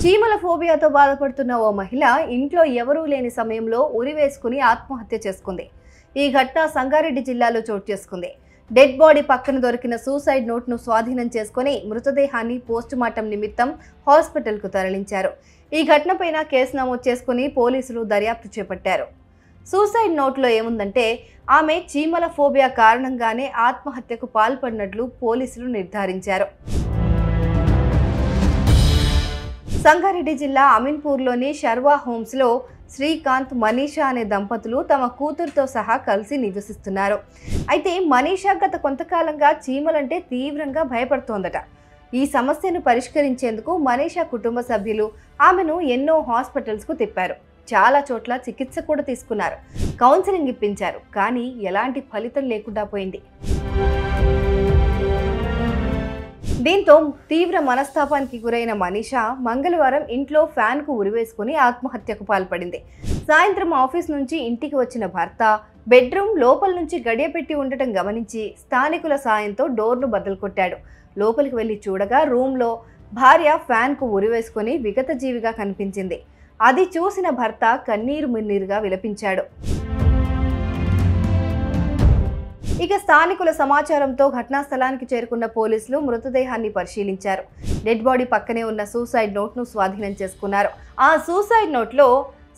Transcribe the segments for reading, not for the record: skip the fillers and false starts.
చీమల ఫోబియాతో బాధపడుతున్న ఓ మహిళ ఇంట్లో ఎవరూ లేని సమయంలో ఉరివేసుకుని ఆత్మహత్య చేసుకుంది. ఈ ఘటన సంగారెడ్డి జిల్లాలో చోటు చేసుకుంది. డెడ్ బాడీ పక్కన దొరికిన సూసైడ్ నోట్ను స్వాధీనం చేసుకుని మృతదేహాన్ని పోస్టుమార్టం నిమిత్తం హాస్పిటల్కు తరలించారు. ఈ ఘటనపైన కేసు నమోదు చేసుకుని పోలీసులు దర్యాప్తు చేపట్టారు. సూసైడ్ నోట్లో ఏముందంటే ఆమె చీమల ఫోబియా కారణంగానే ఆత్మహత్యకు పాల్పడినట్లు పోలీసులు నిర్ధారించారు. సంగారెడ్డి జిల్లా అమీన్పూర్లోని శర్వా హోమ్స్లో శ్రీకాంత్, మనీషా అనే దంపతులు తమ కూతురుతో సహా కలిసి నివసిస్తున్నారు. అయితే మనీషా గత కొంతకాలంగా చీమలంటే తీవ్రంగా భయపడుతోందట. ఈ సమస్యను పరిష్కరించేందుకు మనీషా కుటుంబ సభ్యులు ఆమెను ఎన్నో హాస్పిటల్స్కు తిప్పారు. చాలా చోట్ల చికిత్స కూడా తీసుకున్నారు, కౌన్సిలింగ్ ఇప్పించారు. కానీ ఎలాంటి ఫలితం లేకుండా పోయింది. దీంతో తీవ్ర మనస్తాపానికి గురైన మనీషా మంగళవారం ఇంట్లో ఫ్యాన్కు ఉరివేసుకుని ఆత్మహత్యకు పాల్పడింది. సాయంత్రం ఆఫీస్ నుంచి ఇంటికి వచ్చిన భర్త బెడ్రూమ్ లోపల నుంచి గడియపెట్టి ఉండటం గమనించి స్థానికుల సాయంతో డోర్ను బద్దలు కొట్టాడు. లోపలికి వెళ్లి చూడగా రూమ్లో భార్య ఫ్యాన్కు ఉరివేసుకుని విగతజీవిగా కనిపించింది. అది చూసిన భర్త కన్నీరు మున్నీరుగా విలపించాడు. ఇక స్థానికుల సమాచారంతో ఘటనా స్థలానికి చేరుకున్న పోలీసులు మృతదేహాన్ని పరిశీలించారు. డెడ్ బాడీ పక్కనే ఉన్న సూసైడ్ నోట్ను స్వాధీనం చేసుకున్నారు. ఆ సూసైడ్ నోట్లో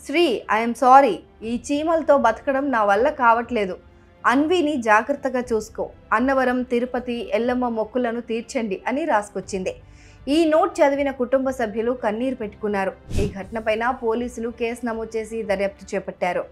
శ్రీ, ఐఎమ్ సారీ, ఈ చీమలతో బతకడం నా వల్ల కావట్లేదు, అన్వీని జాగ్రత్తగా చూసుకో, అన్నవరం, తిరుపతి, ఎల్లమ్మ మొక్కులను తీర్చండి అని రాసుకొచ్చింది. ఈ నోట్ చదివిన కుటుంబ సభ్యులు కన్నీరు పెట్టుకున్నారు. ఈ ఘటనపైన పోలీసులు కేసు నమోదు చేసి దర్యాప్తు చేపట్టారు.